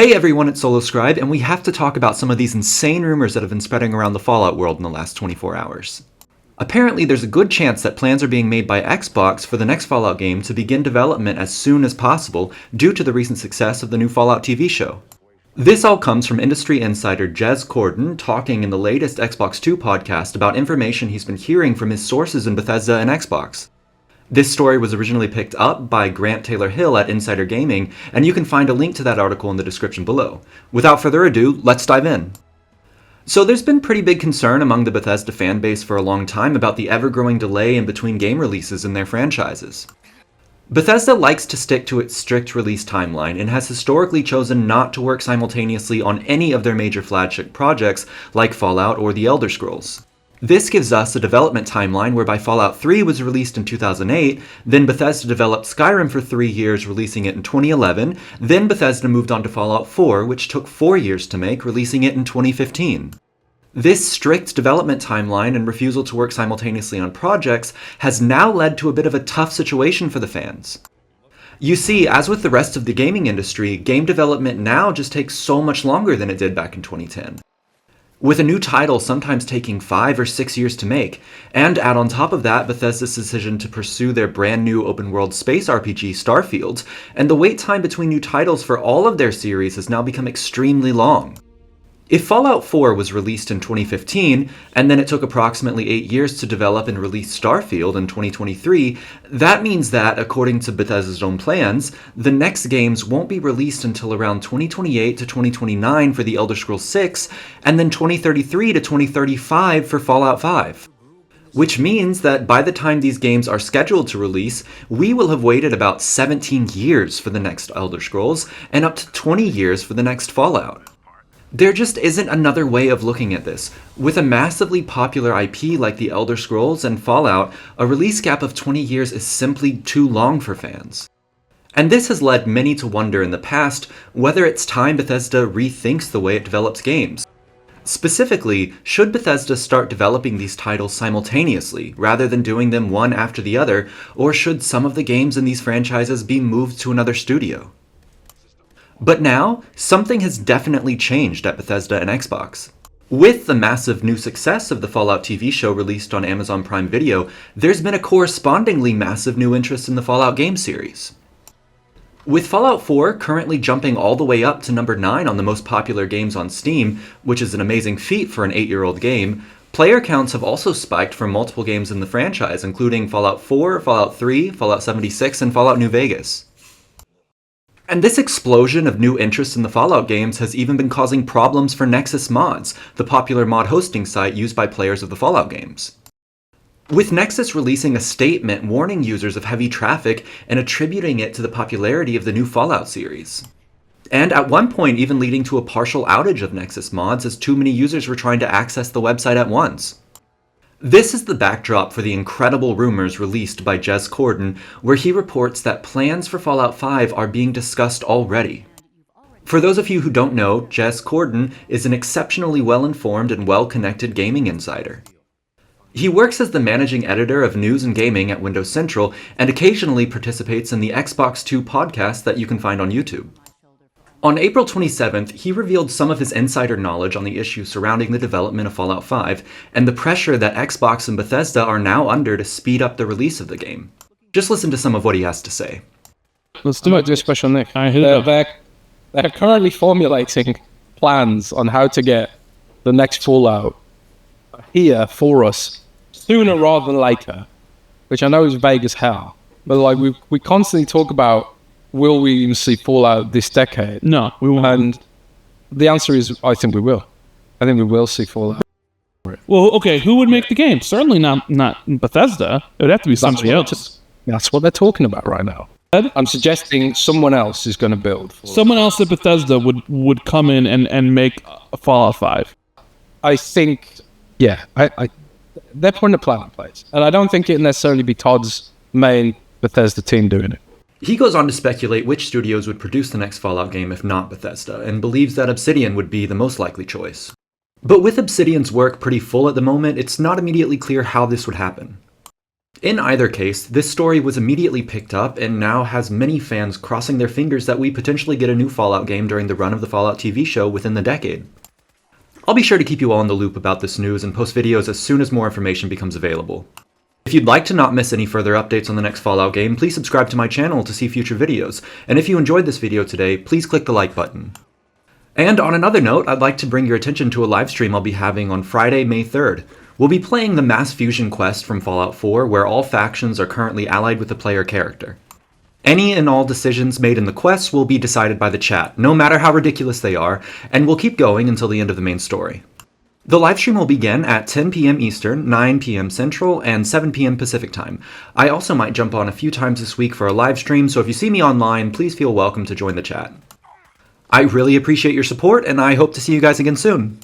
Hey everyone, it's SoloScribe, and we have to talk about some of these insane rumors that have been spreading around the Fallout world in the last 24 hours. Apparently, there's a good chance that plans are being made by Xbox for the next Fallout game to begin development as soon as possible due to the recent success of the new Fallout TV show. This all comes from industry insider Jez Corden talking in the latest XboxTwo podcast about information he's been hearing from his sources in Bethesda and Xbox. This story was originally picked up by Grant Taylor-Hill at Insider Gaming, and you can find a link to that article in the description below. Without further ado, let's dive in. So there's been pretty big concern among the Bethesda fanbase for a long time about the ever-growing delay in between game releases in their franchises. Bethesda likes to stick to its strict release timeline and has historically chosen not to work simultaneously on any of their major flagship projects like Fallout or The Elder Scrolls. This gives us a development timeline whereby Fallout 3 was released in 2008, then Bethesda developed Skyrim for 3 years, releasing it in 2011, then Bethesda moved on to Fallout 4, which took 4 years to make, releasing it in 2015. This strict development timeline and refusal to work simultaneously on projects has now led to a bit of a tough situation for the fans. You see, as with the rest of the gaming industry, game development now just takes so much longer than it did back in 2010. With a new title sometimes taking 5 or 6 years to make, and add on top of that Bethesda's decision to pursue their brand new open-world space RPG Starfield, and the wait time between new titles for all of their series has now become extremely long. If Fallout 4 was released in 2015, and then it took approximately 8 years to develop and release Starfield in 2023, that means that, according to Bethesda's own plans, the next games won't be released until around 2028 to 2029 for The Elder Scrolls 6, and then 2033 to 2035 for Fallout 5. Which means that by the time these games are scheduled to release, we will have waited about 17 years for the next Elder Scrolls, and up to 20 years for the next Fallout. There just isn't another way of looking at this. With a massively popular IP like The Elder Scrolls and Fallout, a release gap of 20 years is simply too long for fans. And this has led many to wonder in the past whether it's time Bethesda rethinks the way it develops games. Specifically, should Bethesda start developing these titles simultaneously, rather than doing them one after the other, or should some of the games in these franchises be moved to another studio? But now, something has definitely changed at Bethesda and Xbox. With the massive new success of the Fallout TV show released on Amazon Prime Video, there's been a correspondingly massive new interest in the Fallout game series. With Fallout 4 currently jumping all the way up to number 9 on the most popular games on Steam, which is an amazing feat for an 8-year-old game, player counts have also spiked for multiple games in the franchise, including Fallout 4, Fallout 3, Fallout 76, and Fallout New Vegas. And this explosion of new interest in the Fallout games has even been causing problems for Nexus Mods, the popular mod hosting site used by players of the Fallout games. With Nexus releasing a statement warning users of heavy traffic and attributing it to the popularity of the new Fallout series. And at one point even leading to a partial outage of Nexus Mods as too many users were trying to access the website at once. This is the backdrop for the incredible rumors released by Jez Corden, where he reports that plans for Fallout 5 are being discussed already. For those of you who don't know, Jez Corden is an exceptionally well-informed and well-connected gaming insider. He works as the managing editor of news and gaming at Windows Central, and occasionally participates in the XboxTwo Podcast that you can find on YouTube. On April 27th, he revealed some of his insider knowledge on the issues surrounding the development of Fallout 5, and the pressure that Xbox and Bethesda are now under to speed up the release of the game. Just listen to some of what he has to say. Let's do it. Do a special Nick. They're currently formulating plans on how to get the next Fallout here for us sooner rather than later, which I know is vague as hell. But like we constantly talk about, will we even see Fallout this decade? No, we won't. And the answer is, I think we will. I think we will see Fallout. Well, okay, who would make the game? Certainly not Bethesda. It would have to be somebody else. That's what they're talking about right now. I'm suggesting someone else is going to build Fallout. Someone else at Bethesda would come in and make a Fallout 5. I think, yeah, they're putting a plan in place. And I don't think it'd necessarily be Todd's main Bethesda team doing it. He goes on to speculate which studios would produce the next Fallout game if not Bethesda, and believes that Obsidian would be the most likely choice. But with Obsidian's work pretty full at the moment, it's not immediately clear how this would happen. In either case, this story was immediately picked up and now has many fans crossing their fingers that we potentially get a new Fallout game during the run of the Fallout TV show within the decade. I'll be sure to keep you all in the loop about this news and post videos as soon as more information becomes available. If you'd like to not miss any further updates on the next Fallout game, please subscribe to my channel to see future videos, and if you enjoyed this video today, please click the like button. And on another note, I'd like to bring your attention to a livestream I'll be having on Friday, May 3rd. We'll be playing the Mass Fusion quest from Fallout 4, where all factions are currently allied with the player character. Any and all decisions made in the quests will be decided by the chat, no matter how ridiculous they are, and will keep going until the end of the main story. The livestream will begin at 10 p.m. Eastern, 9 p.m. Central, and 7 p.m. Pacific time. I also might jump on a few times this week for a live stream, so if you see me online, please feel welcome to join the chat. I really appreciate your support, and I hope to see you guys again soon.